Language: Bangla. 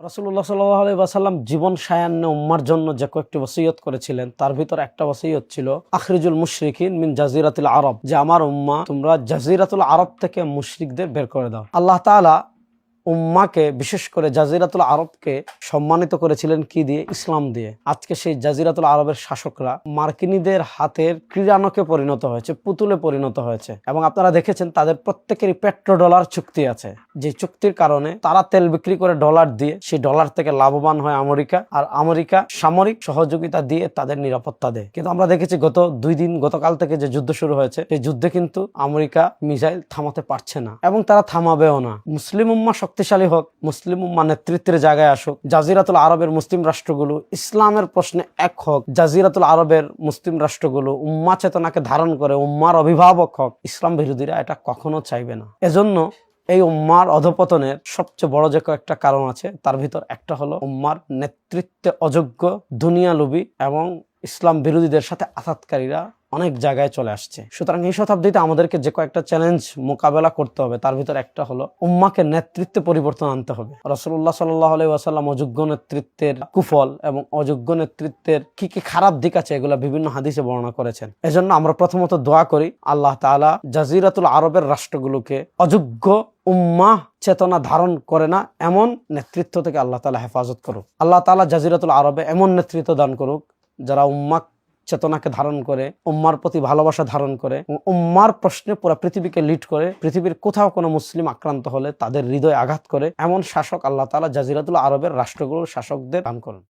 রাসূলুল্লাহ সাল্লাল্লাহু আলাইহি ওয়াসাল্লাম জীবন সায়ান্নে উম্মার জন্য যে কয়েকটি ওসিয়ত করেছিলেন তার ভিতর একটা ওসিয়ত ছিল আখরিজুল মুশরিকিন মিন জাজিরাতিল আরব, যে আমার উম্মাহ তোমরা জাজিরাতুল আরব থেকে মুশরিকদের বের করে দাও। আল্লাহ তাআলা উম্মাকে বিশেষ করে জাজিরাতুল আরবকে সম্মানিত করেছিলেন কি দিয়ে? ইসলাম দিয়ে। আজকে সেই জাজিরাতুল আরবের শাসকরা মার্কিনীদের হাতের ক্রীড়ানকে পরিণত হয়েছে, পুতুলে পরিণত হয়েছে। এবং আপনারা দেখেছেন তাদের প্রত্যেকেরই পেট্রো ডলার চুক্তি আছে, যে চুক্তির কারণে তারা তেল বিক্রি করে ডলার দিয়ে সেই ডলার থেকে লাভবান হয় আমেরিকা, আর আমেরিকা সামরিক সহযোগিতা দিয়ে তাদের নিরাপত্তা দেয়। কিন্তু আমরা দেখেছি গতকাল থেকে যে যুদ্ধ শুরু হয়েছে, সেই যুদ্ধে কিন্তু আমেরিকা মিসাইল থামাতে পারছে না এবং তারা থামাবেও না। মুসলিম উম্মাহ শক্তিশালী হোক, মুসলিম উম্মাহ নেতৃত্বের জায়গায় আসুক, জাজিরাতুল আরবের মুসলিম রাষ্ট্রগুলো ইসলামের প্রশ্নে এক হোক, জাজিরাতুল আরবের মুসলিম রাষ্ট্রগুলো উম্মাহ চেতনাকে ধারণ করে উম্মার অভিভাবক হোক, ইসলাম বিরোধীরা এটা কখনো চাইবে না। এজন্য এই উম্মার অধপতনের সবচেয়ে বড় যে কয়েকটা কারণ আছে তার ভিতর একটা হলো উম্মার নেতৃত্বে অযোগ্য, দুনিয়ালোভী এবং ইসলাম বিরোধীদের সাথে আঘাতকারীরা অনেক জায়গায় চলে আসছে। সুতরাং এই শতাব্দীতে আমাদেরকে যে কয়েকটা চ্যালেঞ্জ মোকাবেলা করতে হবে তার ভিতর একটা হলো উম্মাকে নেতৃত্বে পরিবর্তন আনতে হবে। রাসূলুল্লাহ সাল্লাল্লাহু আলাইহি ওয়াসাল্লাম অযোগ্য নেতৃত্বের কুফল এবং অযোগ্য নেতৃত্বের কি কি খারাপ দিক আছে এগুলা বিভিন্ন হাদিসে বর্ণনা করেছেন। এজন্য আমরা প্রথমত দোয়া করি আল্লাহ তাআলা জাজিরাতুল আরবের রাষ্ট্রগুলোকে অযোগ্য উম্মাহ চেতনা ধারণ করে না এমন নেতৃত্ব থেকে আল্লাহ তাআলা হেফাজত করুক। আল্লাহ তাআলা জাজিরাতুল আরবে এমন নেতৃত্ব দান করুক যারা উম্মাহ চেতনাকে ধারণ করে, উম্মার প্রতি ভালোবাসা ধারণ করে, উম্মার প্রশ্নে পুরো পৃথিবীকে লিড করে, পৃথিবীর কোথাও কোনো মুসলিম আক্রান্ত হলে তাদের হৃদয়ে আঘাত করে, এমন শাসক আল্লাহ তাআলা জাজিরাতুল আরবের রাষ্ট্রগুলোর শাসকদের দান করুন।